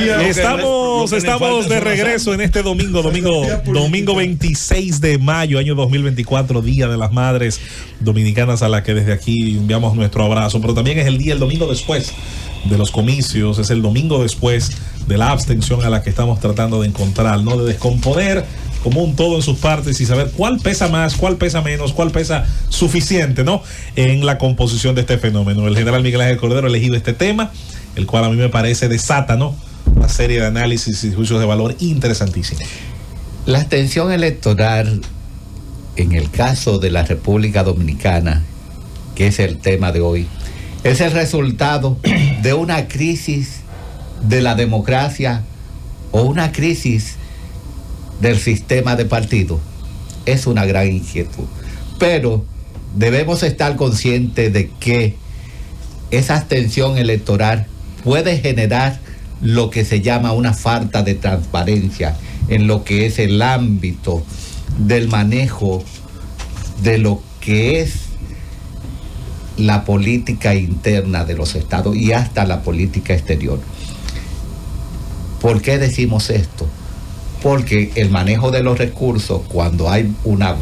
Estamos de regreso en este domingo 26 de mayo, año 2024, Día de las Madres Dominicanas, a la que desde aquí enviamos nuestro abrazo. Pero también es el domingo después de los comicios, es el domingo después de la abstención a la que estamos tratando de encontrar, ¿no? De descomponer como un todo en sus partes y saber cuál pesa más, cuál pesa menos, cuál pesa suficiente, ¿no? En la composición de este fenómeno. El general Miguel Ángel Cordero ha elegido este tema, el cual a mí me parece desata, ¿no?, una serie de análisis y juicios de valor interesantísimos. La abstención electoral, en el caso de la República Dominicana, que es el tema de hoy, es el resultado de una crisis de la democracia o una crisis del sistema de partido. Es una gran inquietud, pero debemos estar conscientes de que esa abstención electoral puede generar lo que se llama una falta de transparencia en lo que es el ámbito del manejo de lo que es la política interna de los estados y hasta la política exterior. ¿Por qué decimos esto? Porque el manejo de los recursos, cuando hay una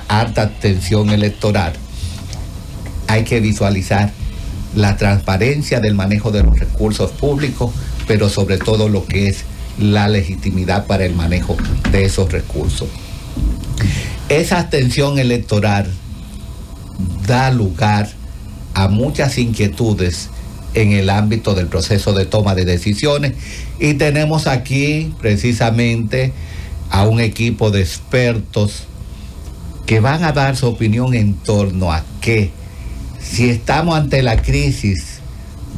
alta abstención electoral, hay que visualizar la transparencia del manejo de los recursos públicos, pero sobre todo lo que es la legitimidad para el manejo de esos recursos. Esa abstención electoral da lugar a muchas inquietudes en el ámbito del proceso de toma de decisiones, y tenemos aquí precisamente a un equipo de expertos que van a dar su opinión en torno a que si estamos ante la crisis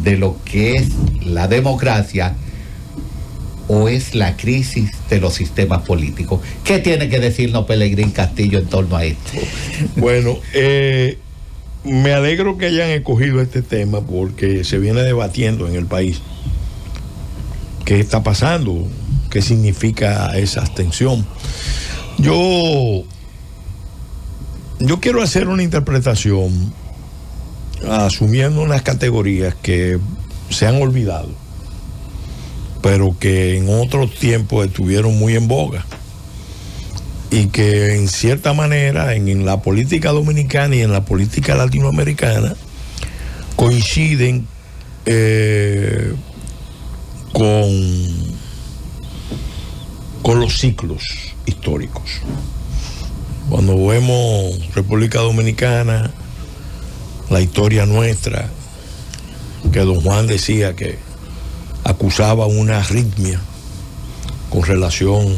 de lo que es la democracia o es la crisis de los sistemas políticos. ¿Qué tiene que decirnos Pelegrín Castillo en torno a esto? Bueno, me alegro que hayan escogido este tema porque se viene debatiendo en el país. ¿Qué está pasando? ¿Qué significa esa abstención? Yo quiero hacer una interpretación asumiendo unas categorías que se han olvidado, pero que en otros tiempos estuvieron muy en boga y que en cierta manera en la política dominicana y en la política latinoamericana coinciden con los ciclos históricos. Cuando vemos República Dominicana, la historia nuestra, que don Juan decía que acusaba una arritmia con relación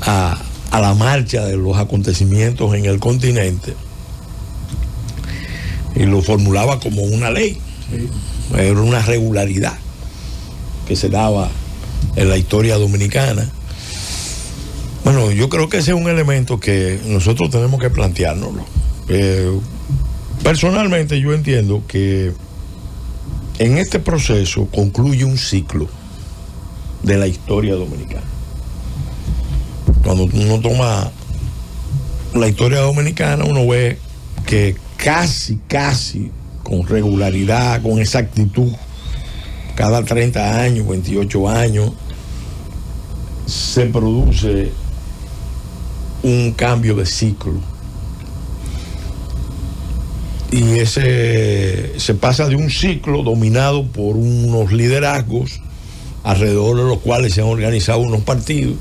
a la marcha de los acontecimientos en el continente, y lo formulaba como una ley. Era una regularidad que se daba en la historia dominicana. Bueno, yo creo que ese es un elemento que nosotros tenemos que planteárnoslo. Personalmente yo entiendo que en este proceso concluye un ciclo de la historia dominicana. Cuando uno toma la historia dominicana, uno ve que casi con regularidad, con exactitud, cada 30 años, 28 años, se produce un cambio de ciclo. Y se pasa de un ciclo dominado por unos liderazgos alrededor de los cuales se han organizado unos partidos.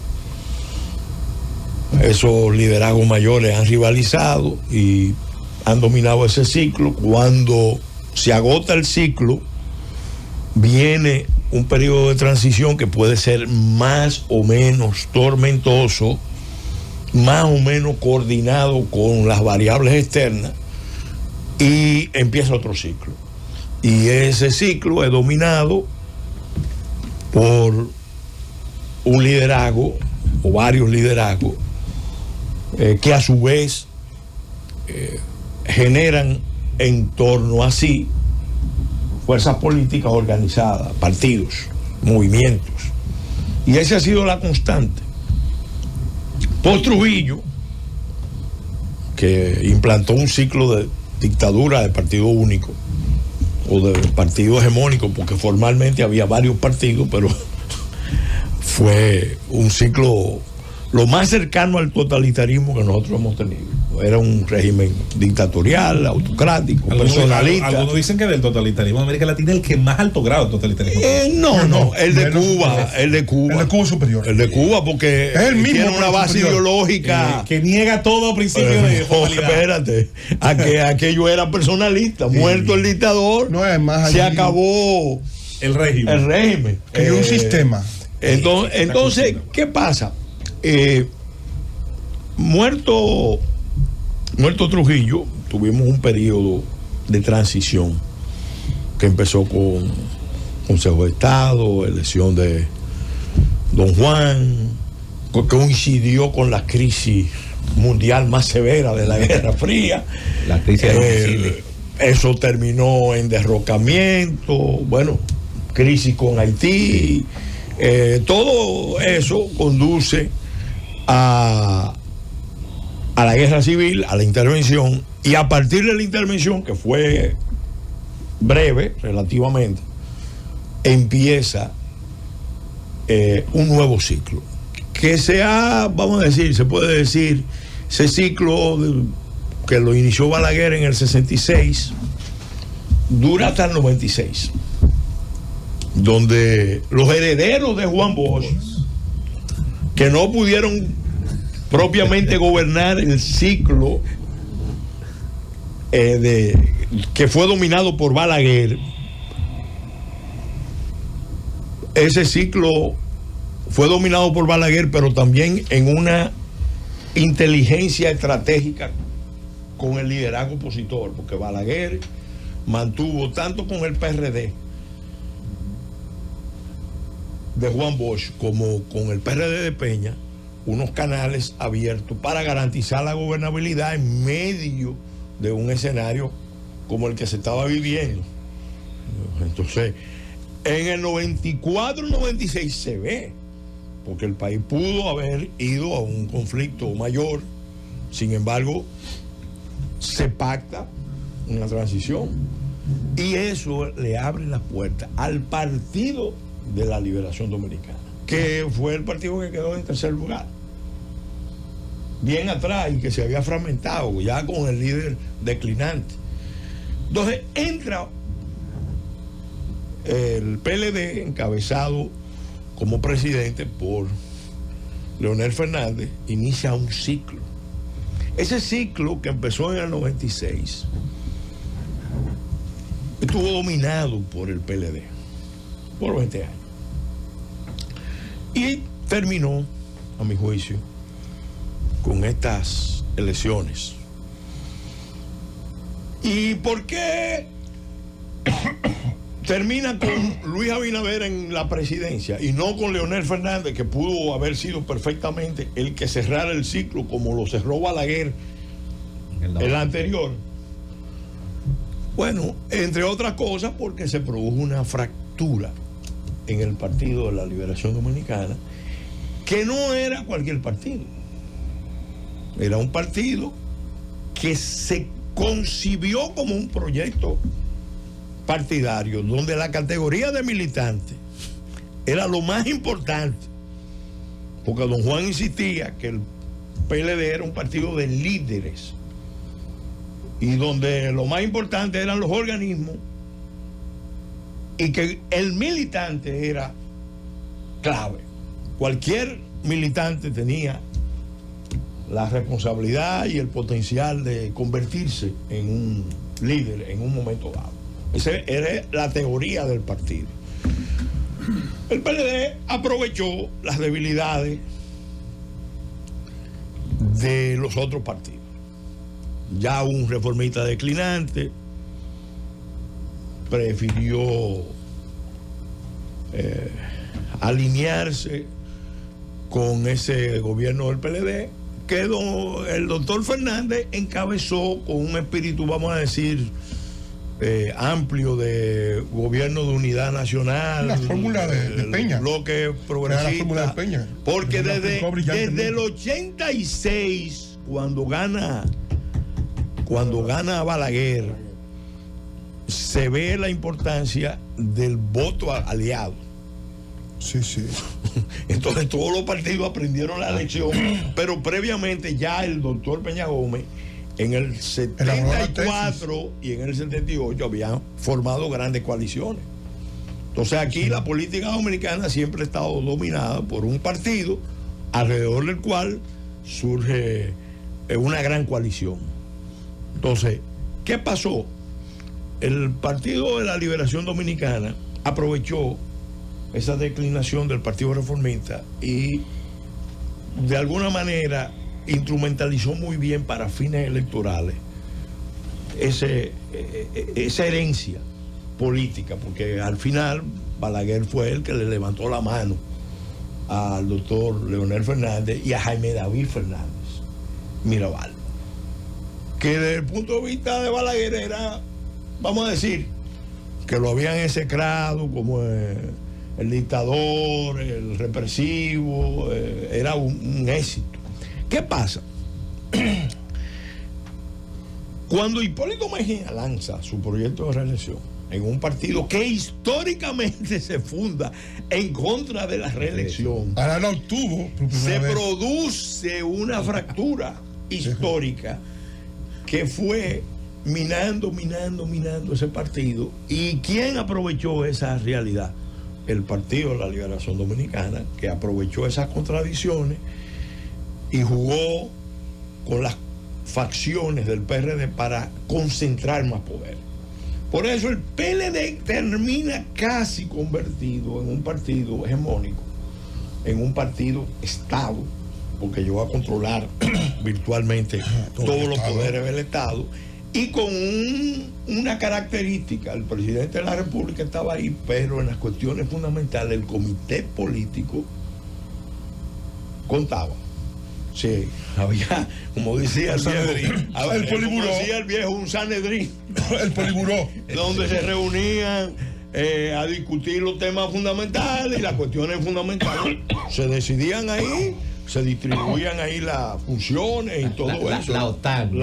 Esos liderazgos mayores han rivalizado y han dominado ese ciclo. Cuando se agota el ciclo, viene un periodo de transición que puede ser más o menos tormentoso, más o menos coordinado con las variables externas, y empieza otro ciclo. Y ese ciclo es dominado por un liderazgo o varios liderazgos que a su vez generan en torno a sí fuerzas políticas organizadas, partidos, movimientos. Y esa ha sido la constante. Por Trujillo, que implantó un ciclo de dictadura de partido único o de partido hegemónico, porque formalmente había varios partidos, pero fue un ciclo lo más cercano al totalitarismo que nosotros hemos tenido. Era un régimen dictatorial, autocrático, personalista. Algunos dicen que del totalitarismo de América Latina el que más alto grado de totalitarismo. No, el de Cuba. El de Cuba es superior. El de Cuba, porque es el mismo, tiene una base ideológica. Que niega todo principio de formalidad. Espérate, aquello era personalista. Sí. Muerto el dictador, no es más allí. Se acabó el régimen. Que un sistema. Entonces, ¿qué pasa? Muerto Trujillo, tuvimos un periodo de transición que empezó con Consejo de Estado, elección de Don Juan, que coincidió con la crisis mundial más severa de la Guerra Fría. La crisis de Chile. Eso terminó en derrocamiento, bueno, crisis con Haití. Todo eso conduce a la guerra civil, a la intervención, y a partir de la intervención, que fue breve relativamente, empieza un nuevo ciclo que vamos a decir, se puede decir, ese ciclo que lo inició Balaguer en el 66 dura hasta el 96, donde los herederos de Juan Bosch, que no pudieron propiamente gobernar el ciclo que fue dominado por Balaguer, ese ciclo fue dominado por Balaguer, pero también en una inteligencia estratégica con el liderazgo opositor, porque Balaguer mantuvo tanto con el PRD de Juan Bosch como con el PRD de Peña unos canales abiertos para garantizar la gobernabilidad en medio de un escenario como el que se estaba viviendo. Entonces, en el 94-96 se ve, porque el país pudo haber ido a un conflicto mayor, sin embargo, se pacta una transición y eso le abre la puerta al Partido de la Liberación Dominicana, que fue el partido que quedó en tercer lugar, bien atrás, y que se había fragmentado ya con el líder declinante. Entonces entra el PLD encabezado como presidente por Leonel Fernández, inicia un ciclo. Ese ciclo que empezó en el 96 estuvo dominado por el PLD por 20 años y terminó, a mi juicio, con estas elecciones. ¿Y por qué termina con Luis Abinader en la presidencia y no con Leonel Fernández, que pudo haber sido perfectamente el que cerrara el ciclo como lo cerró Balaguer el anterior? Bueno, entre otras cosas porque se produjo una fractura en el Partido de la Liberación Dominicana, que no era cualquier partido. Era un partido que se concibió como un proyecto partidario, donde la categoría de militante era lo más importante, porque don Juan insistía que el PLD era un partido de líderes y donde lo más importante eran los organismos y que el militante era clave. Cualquier militante tenía la responsabilidad y el potencial de convertirse en un líder en un momento dado. Esa era la teoría del partido. El PLD aprovechó las debilidades de los otros partidos. Ya un reformista declinante prefirió alinearse con ese gobierno del PLD, que el doctor Fernández encabezó con un espíritu, vamos a decir, amplio de gobierno de unidad nacional. La fórmula de Peña. Bloque progresista. La fórmula de Peña. Porque desde el 86, cuando gana Balaguer, se ve la importancia del voto aliado. Sí, sí. Entonces todos los partidos aprendieron la lección, pero previamente ya el doctor Peña Gómez en el 74 y en el 78 habían formado grandes coaliciones. Entonces aquí la política dominicana siempre ha estado dominada por un partido alrededor del cual surge una gran coalición. Entonces, ¿qué pasó? El Partido de la Liberación Dominicana aprovechó esa declinación del Partido Reformista y de alguna manera instrumentalizó muy bien para fines electorales esa herencia política, porque al final Balaguer fue el que le levantó la mano al doctor Leonel Fernández y a Jaime David Fernández Mirabal, que desde el punto de vista de Balaguer era, vamos a decir, que lo habían execrado como el dictador, el represivo, era un éxito. ¿Qué pasa? Cuando Hipólito Mejía lanza su proyecto de reelección en un partido que históricamente se funda en contra de la reelección, Ahora la obtuvo por se primera vez. produce una fractura histórica que fue minando ese partido. ¿Y quién aprovechó esa realidad? El Partido de la Liberación Dominicana, que aprovechó esas contradicciones y jugó con las facciones del PRD para concentrar más poder. Por eso el PLD termina casi convertido en un partido hegemónico, en un partido Estado, porque llegó a controlar virtualmente todos los poderes del Estado, y con una característica: el presidente de la República estaba ahí, pero en las cuestiones fundamentales el comité político contaba. Sí, había, como decía el viejo, un Sanedrín. El poliburó. Donde se reunían a discutir los temas fundamentales y las cuestiones fundamentales. Se decidían ahí, se distribuían ahí las funciones y todo eso. La OTAN. Y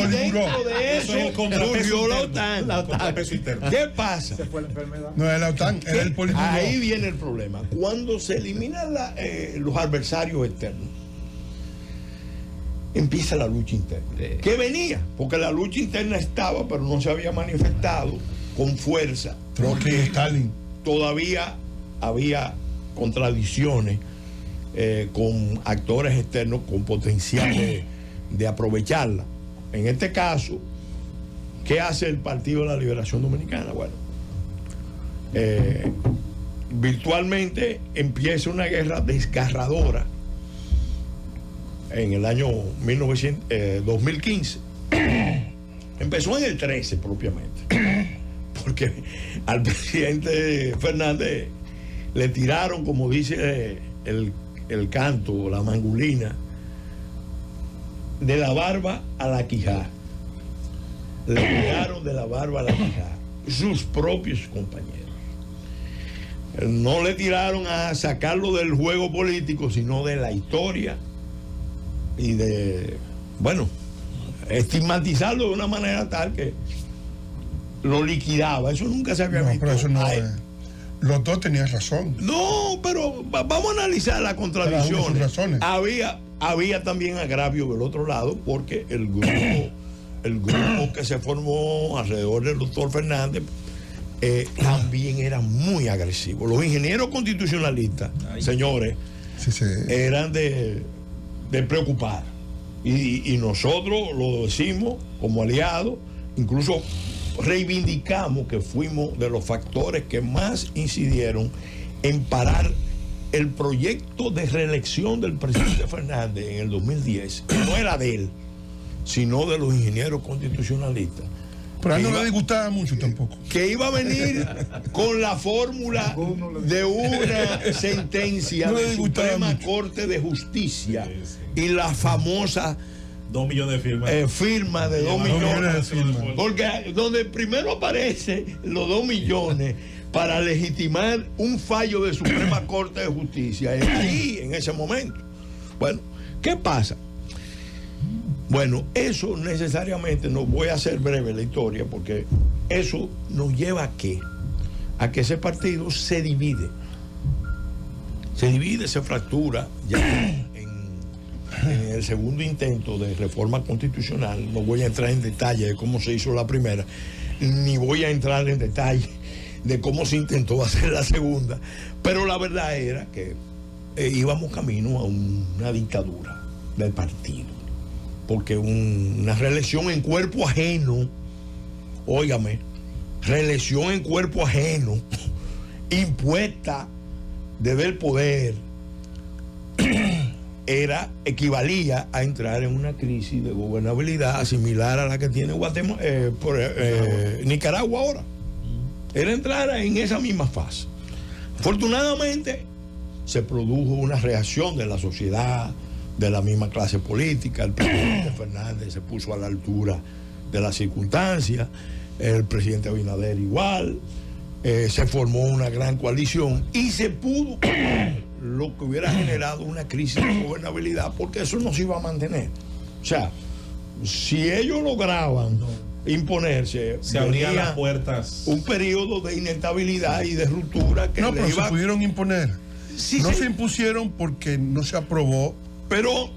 dentro de eso surgió la OTAN. Contrapeso interno. ¿Qué pasa? No era la OTAN, era el poliburó. Ahí viene el problema. Cuando se eliminan los adversarios externos, empieza la lucha interna. ¿Qué venía? Porque la lucha interna estaba, pero no se había manifestado con fuerza. Trotsky y Stalin. Todavía había contradicciones con actores externos con potencial de aprovecharla. En este caso, ¿qué hace el Partido de la Liberación Dominicana? Bueno, virtualmente empieza una guerra desgarradora en el año 2015. Empezó en el 13 propiamente, porque al presidente Fernández le tiraron, como dice el canto, la mangulina, de la barba a la quijada. Le tiraron de la barba a la quijada sus propios compañeros. No le tiraron a sacarlo del juego político, sino de la historia y de, estigmatizarlo de una manera tal que lo liquidaba. Eso nunca se había visto. Pero eso no es. Los dos tenían razón. No, pero vamos a analizar las contradicciones. Había también agravio del otro lado, porque el grupo que se formó alrededor del doctor Fernández también era muy agresivo. Los ingenieros constitucionalistas, señores, eran de preocupar. Y nosotros lo decimos como aliados, incluso reivindicamos que fuimos de los factores que más incidieron en parar el proyecto de reelección del presidente Fernández en el 2010, que no era de él, sino de los ingenieros constitucionalisalistas. Pero a él no le disgustaba mucho tampoco. Que iba a venir con la fórmula de una sentencia de Suprema Corte de Justicia y la famosa 2 millones de firmas. Firma de 2 millones. Porque donde primero aparece los 2 millones para legitimar un fallo de Suprema Corte de Justicia, es ahí, en ese momento. Bueno, ¿qué pasa? Bueno, eso necesariamente, no voy a hacer breve la historia, porque eso nos lleva a qué? A que ese partido se divide. Se fractura ya en el segundo intento de reforma constitucional. No voy a entrar en detalle de cómo se hizo la primera, ni voy a entrar en detalle de cómo se intentó hacer la segunda, pero la verdad era que íbamos camino a una dictadura del partido, porque una reelección en cuerpo ajeno, óigame, reelección en cuerpo ajeno, impuesta desde el poder, equivalía a entrar en una crisis de gobernabilidad similar a la que tiene Nicaragua ahora. Era entrar en esa misma fase. Afortunadamente se produjo una reacción de la sociedad, de la misma clase política. El presidente Fernández se puso a la altura de las circunstancias, el presidente Abinader igual, se formó una gran coalición y se pudo lo que hubiera generado una crisis de gobernabilidad, porque eso no se iba a mantener. O sea, si ellos lograban imponerse, se abrían las puertas, un periodo de inestabilidad y de ruptura que no, pero se pudieron imponer. Sí, no se impusieron porque no se aprobó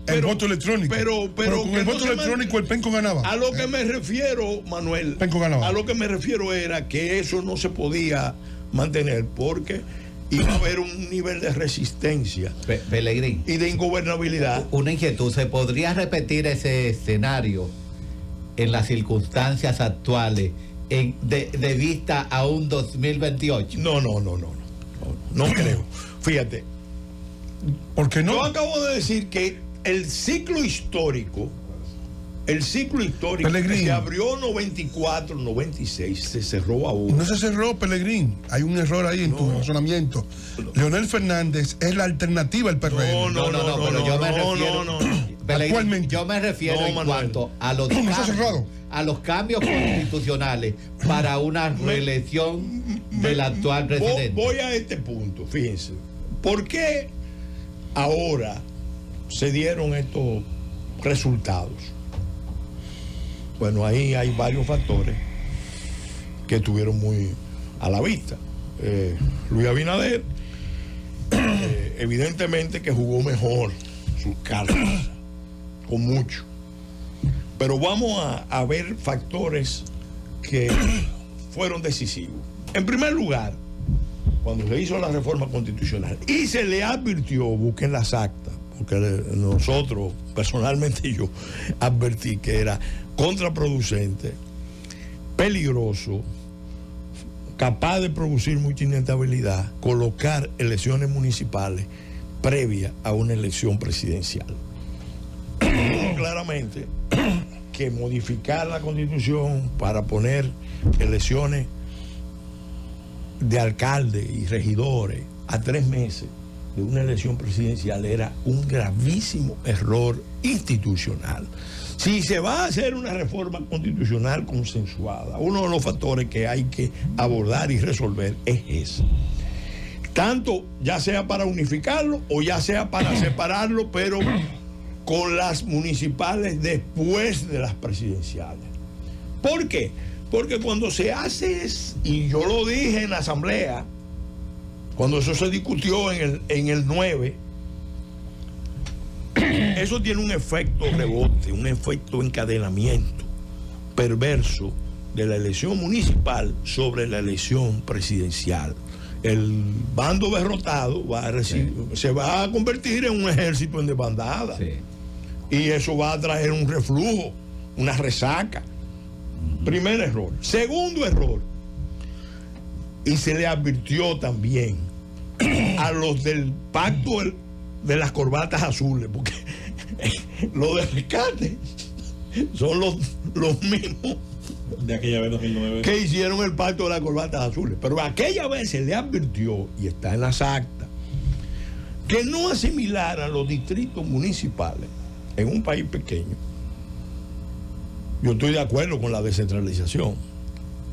el voto electrónico. Pero con el voto electrónico el Penco ganaba. A lo que me refiero, Manuel, Penco ganaba. A lo que me refiero era que eso no se podía mantener porque iba a haber un nivel de resistencia Pelegrín, y de ingobernabilidad. Una inquietud, ¿se podría repetir ese escenario en las circunstancias actuales de vista a un 2028? No creo. Fíjate, ¿por qué no? Yo acabo de decir que el ciclo histórico Pelegrín, que se abrió 94, 96, se cerró aún. No se cerró, Pelegrín. Hay un error ahí en tu razonamiento. Leonel Fernández es la alternativa al PRM. Pelegrín, yo me refiero en cuanto a los cambios constitucionales para una reelección del actual presidente. Voy a este punto, fíjense. ¿Por qué ahora se dieron estos resultados? Bueno, ahí hay varios factores que estuvieron muy a la vista. Luis Abinader, evidentemente que jugó mejor sus cartas, con mucho. Pero vamos a ver factores que fueron decisivos. En primer lugar, cuando se hizo la reforma constitucional y se le advirtió, busquen las actas, porque nosotros, personalmente yo, advertí que era contraproducente, peligroso, capaz de producir mucha inestabilidad, colocar elecciones municipales previas a una elección presidencial. Claramente que modificar la Constitución para poner elecciones de alcaldes y regidores a 3 meses de una elección presidencial era un gravísimo error institucional. Si se va a hacer una reforma constitucional consensuada, uno de los factores que hay que abordar y resolver es ese. Tanto ya sea para unificarlo o ya sea para separarlo, pero con las municipales después de las presidenciales. ¿Por qué? Porque cuando se hace, y yo lo dije en la asamblea, cuando eso se discutió en el 9, eso tiene un efecto rebote, un efecto encadenamiento perverso de la elección municipal sobre la elección presidencial. El bando derrotado se va a convertir en un ejército en desbandada. Sí. Y eso va a traer un reflujo, una resaca. Primer error. Segundo error, y se le advirtió también a los del pacto de las corbatas azules, porque los de rescate son los mismos de aquella vez 2009 que hicieron el pacto de las corbatas azules. Pero aquella vez se le advirtió, y está en las actas, que no asimilaran los distritos municipales en un país pequeño. Yo estoy de acuerdo con la descentralización,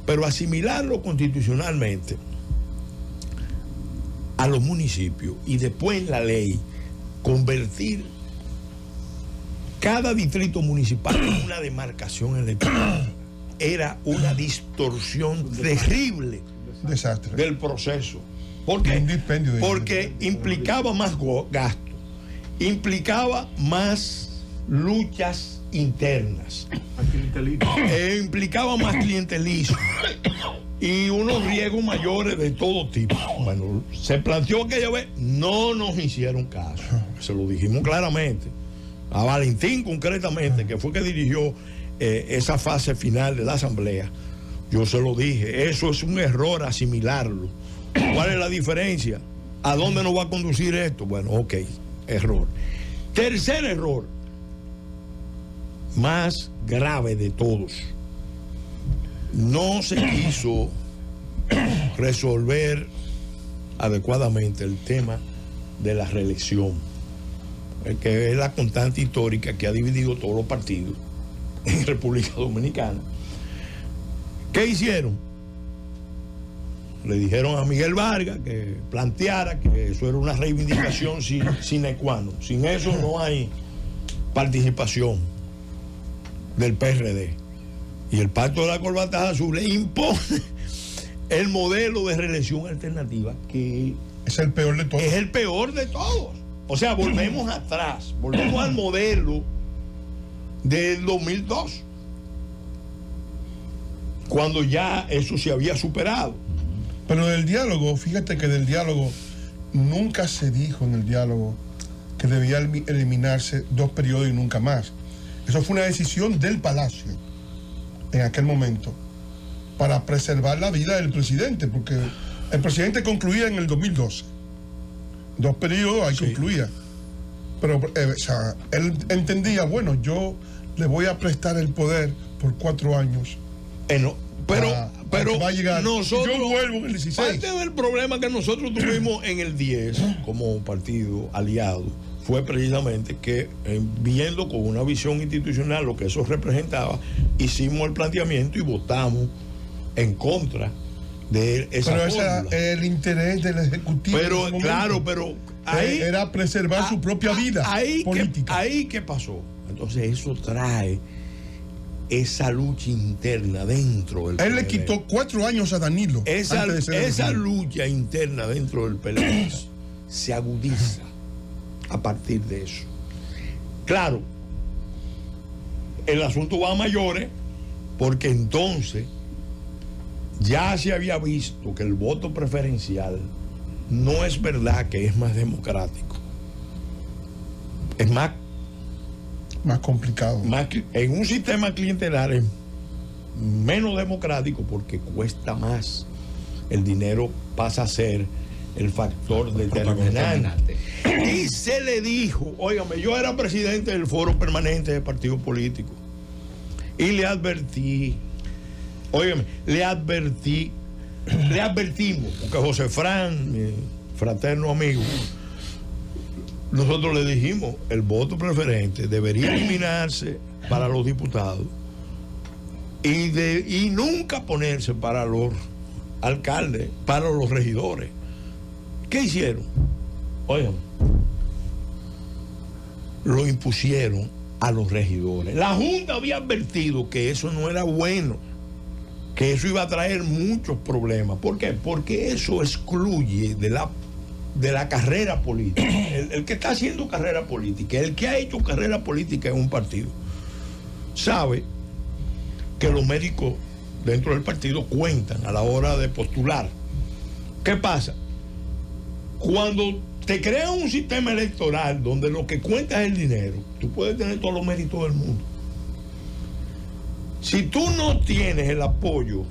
pero asimilarlo constitucionalmente a los municipios y después en la ley convertir cada distrito municipal en una demarcación electoral era una distorsión terrible Desastre. del proceso. ¿Por qué? Porque implicaba más gasto, implicaba más luchas internas, implicaba más clientelismo y unos riesgos mayores de todo tipo. Bueno, se planteó aquella vez, no nos hicieron caso, se lo dijimos claramente a Valentín concretamente, que fue que dirigió esa fase final de la asamblea. Yo se lo dije, eso es un error asimilarlo. ¿Cuál es la diferencia? ¿A dónde nos va a conducir esto? Bueno, ok, error. Tercer error, más grave de todos, no se quiso resolver adecuadamente el tema de la reelección, que es la constante histórica que ha dividido todos los partidos en República Dominicana. ¿Qué hicieron? Le dijeron a Miguel Vargas que planteara que eso era una reivindicación sine qua non. Sin eso no hay participación del PRD. Y el Pacto de la Corbata Azul impone el modelo de reelección alternativa, que es el peor de todos. Es el peor de todos. O sea, volvemos atrás, volvemos al modelo del 2002, cuando ya eso se había superado. Pero del diálogo, fíjate que del diálogo nunca se dijo en el diálogo que debía eliminarse 2 periodos y nunca más. Eso fue una decisión del Palacio en aquel momento para preservar la vida del presidente, porque el presidente concluía en el 2012. 2 periodos, ahí concluía. Pero o sea, él entendía, bueno, yo le voy a prestar el poder por 4 años. Pero va a llegar. Nosotros, yo vuelvo en el 16. Parte del problema que nosotros tuvimos en el 10 como partido aliado fue precisamente que, viendo con una visión institucional lo que eso representaba, hicimos el planteamiento y votamos en contra de esa pero fórmula. Ese era el interés del Ejecutivo. Pero claro, pero ahí era preservar su propia vida política. Ahí ¿qué pasó? Entonces eso trae esa lucha interna dentro del PLD. Él le quitó 4 años a Danilo. Esa lucha interna dentro del PLD se agudiza a partir de eso. Claro, el asunto va a mayores, porque entonces ya se había visto que el voto preferencial no es verdad que es más democrático, es más complicado. En un sistema clientelar es menos democrático porque cuesta más. El dinero pasa a ser el factor determinante. Y se le dijo, óigame, yo era presidente del Foro Permanente de Partidos Políticos y le advertí, óigame, le advertimos, porque José Fran, mi fraterno amigo, nosotros le dijimos, el voto preferente debería eliminarse para los diputados y nunca ponerse para los alcaldes, para los regidores. ¿Qué hicieron? Oigan, lo impusieron a los regidores. La Junta había advertido que eso no era bueno, que eso iba a traer muchos problemas. ¿Por qué? Porque eso excluye de la carrera política. El que está haciendo carrera política, el que ha hecho carrera política en un partido, sabe que los médicos dentro del partido cuentan a la hora de postular. ¿Qué pasa? Cuando te crean un sistema electoral donde lo que cuenta es el dinero, tú puedes tener todos los méritos del mundo. Si tú no tienes el apoyo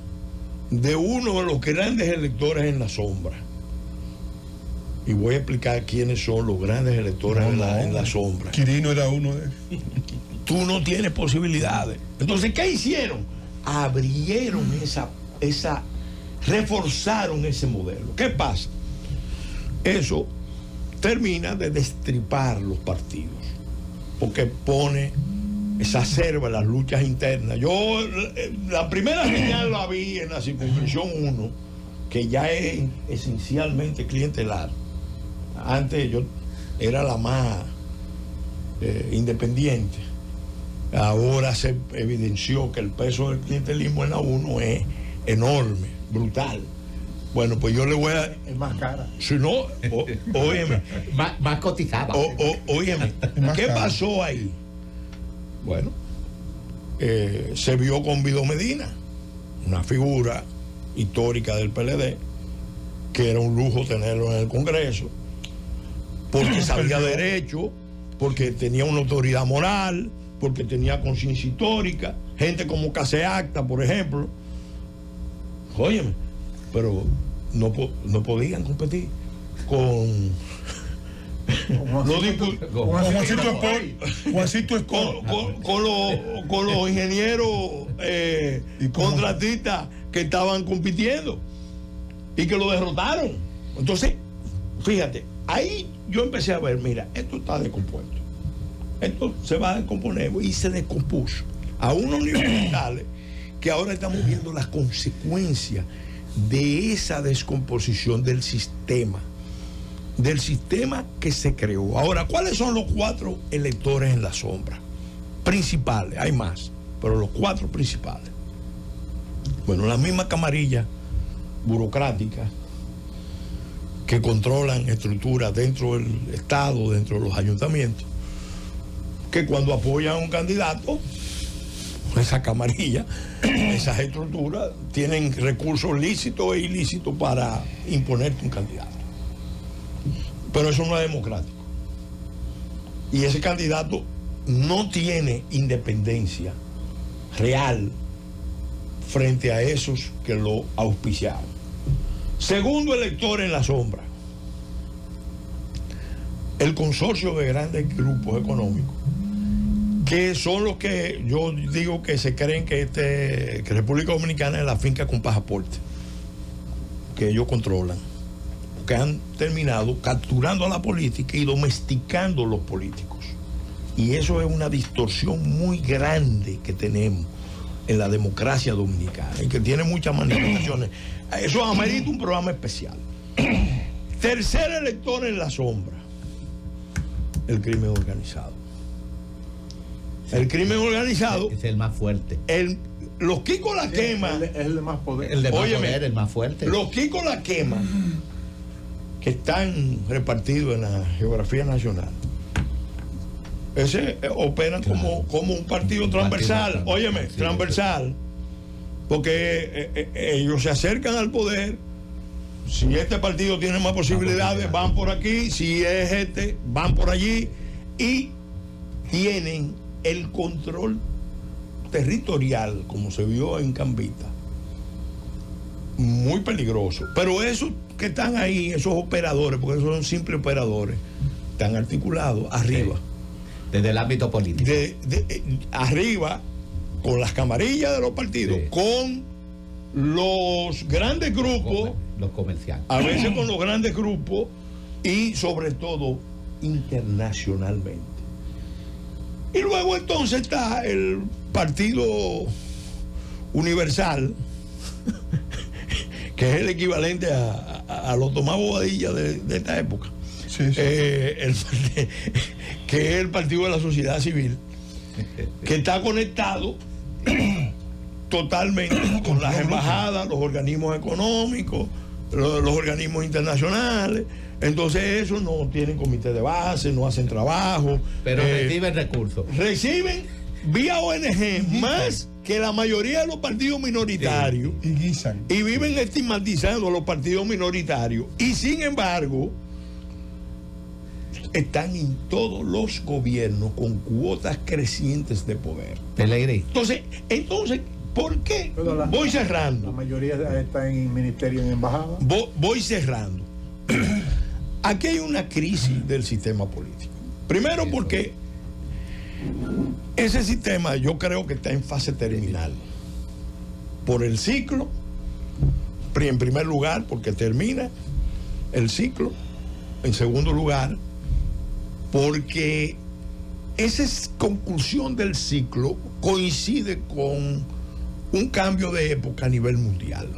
de uno de los grandes electores en la sombra, y voy a explicar quiénes son los grandes electores en la sombra. Quirino era uno de ellos. Tú no tienes posibilidades. Entonces, ¿qué hicieron? Abrieron reforzaron ese modelo. ¿Qué pasa? Eso termina de destripar los partidos, porque exacerba las luchas internas. Yo la primera señal la vi en la circunscripción 1, que ya es esencialmente clientelar. Antes yo era la más independiente, Ahora se evidenció que el peso del clientelismo en la 1 es enorme, brutal. Bueno, pues yo le voy a... Es más cara. Si no, óyeme. Más cotizada. Óyeme, ¿qué pasó ahí? Bueno, se vio con Vido Medina, una figura histórica del PLD, que era un lujo tenerlo en el Congreso, porque sabía derecho, porque tenía una autoridad moral, porque tenía conciencia histórica, gente como Caseacta, por ejemplo. Óyeme, pero no podían competir con con los ingenieros contratistas que estaban compitiendo y que lo derrotaron. Entonces, fíjate, ahí yo empecé a ver, mira, esto está descompuesto, esto se va a descomponer, y se descompuso a unos niveles tales que ahora estamos viendo las consecuencias de esa descomposición del sistema que se creó. Ahora, ¿cuáles son los 4 electores en la sombra? Principales, hay más, pero los 4 principales. Bueno, las mismas camarillas burocráticas que controlan estructuras dentro del Estado, dentro de los ayuntamientos, que cuando apoyan a un candidato, esa camarilla, esas estructuras tienen recursos lícitos e ilícitos para imponerte un candidato. Pero eso no es democrático. Y ese candidato no tiene independencia real frente a esos que lo auspiciaron. Segundo elector en la sombra, el consorcio de grandes grupos económicos, que son los que yo digo que se creen que República Dominicana es la finca con pasaporte, que ellos controlan, que han terminado capturando a la política y domesticando a los políticos. Y eso es una distorsión muy grande que tenemos en la democracia dominicana y que tiene muchas manifestaciones. Eso amerita un programa especial. Tercer elector en la sombra, el crimen organizado. El crimen organizado es el más fuerte. Los Kiko la quema. Es el de más poder. El de más poder, el más fuerte. Los Kiko la quema, que están repartidos en la geografía nacional, ese operan como un partido transversal. Óyeme, sí, transversal. Porque ellos se acercan al poder. Si este partido tiene más posibilidades, van por aquí. Si es este, van por allí. Y tienen el control territorial, como se vio en Cambita, muy peligroso. Pero esos que están ahí, esos operadores, porque esos son simples operadores, están articulados arriba. Sí. Desde el ámbito político. Arriba, con las camarillas de los partidos, sí, con los grandes grupos, los comerciantes, a veces con los grandes grupos, y sobre todo internacionalmente. Y luego entonces está el Partido Universal, que es el equivalente a los Tomás Bobadilla de esta época. Sí, sí. Que es el Partido de la Sociedad Civil, que está conectado totalmente con las embajadas, los organismos económicos, los organismos internacionales. Entonces esos no tienen comité de base, no hacen trabajo. Pero reciben recursos. Reciben vía ONG más que la mayoría de los partidos minoritarios. Y guisan. Y viven estigmatizando a los partidos minoritarios. Y sin embargo, están en todos los gobiernos con cuotas crecientes de poder. Pelegrín. Entonces, ¿por qué? Voy cerrando. La mayoría está en ministerio, en embajada. Voy cerrando. Aquí hay una crisis del sistema político. Primero porque ese sistema yo creo que está en fase terminal. Por el ciclo, en primer lugar, porque termina el ciclo. En segundo lugar, porque esa conclusión del ciclo coincide con un cambio de época a nivel mundial.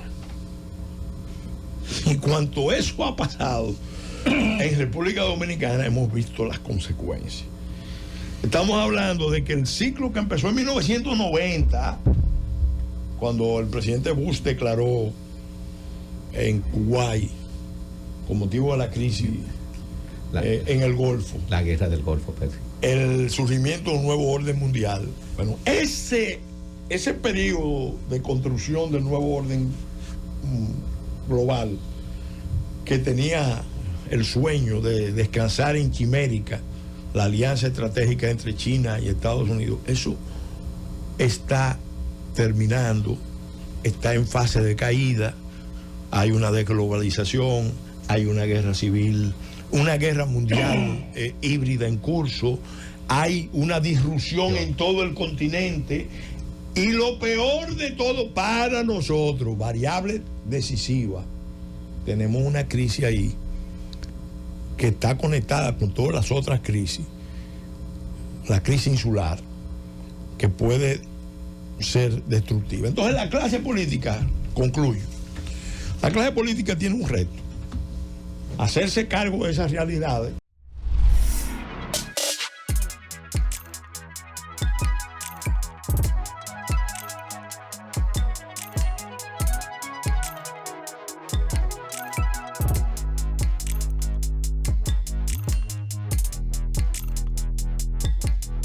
Y cuanto eso ha pasado en República Dominicana, hemos visto las consecuencias. Estamos hablando de que el ciclo que empezó en 1990, cuando el presidente Bush declaró en Kuwait, con motivo de la crisis en el Golfo, La guerra del Golfo Pérsico. el surgimiento de un nuevo orden mundial. Bueno, ese periodo de construcción del nuevo orden global, que tenía el sueño de descansar en Quimérica, la alianza estratégica entre China y Estados Unidos, eso está terminando, está en fase de caída. Hay una desglobalización, hay una guerra civil, una guerra mundial híbrida en curso, hay una disrupción en todo el continente, y lo peor de todo para nosotros, variable decisiva, tenemos una crisis ahí que está conectada con todas las otras crisis, la crisis insular, que puede ser destructiva. Entonces la clase política, concluyo, la clase política tiene un reto: hacerse cargo de esas realidades